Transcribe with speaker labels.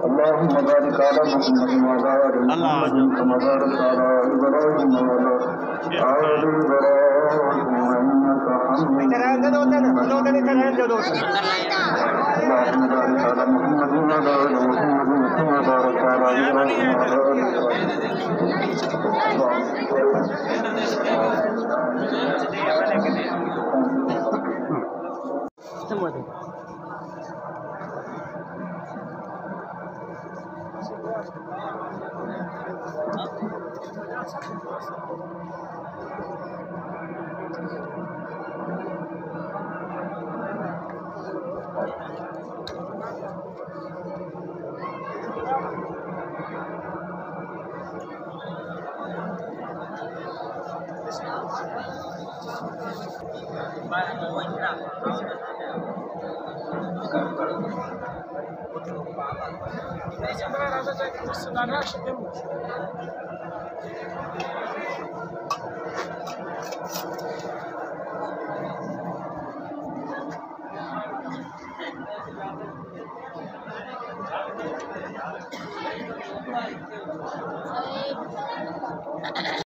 Speaker 1: اللهم بارك على محمد وعلى آل محمد كما باركت على إبراهيم وعلى آل إبراهيم إنك حميد مجيد. اللهم بارك على محمد وعلى آل محمد كما باركت على إبراهيم وعلى آل إبراهيم.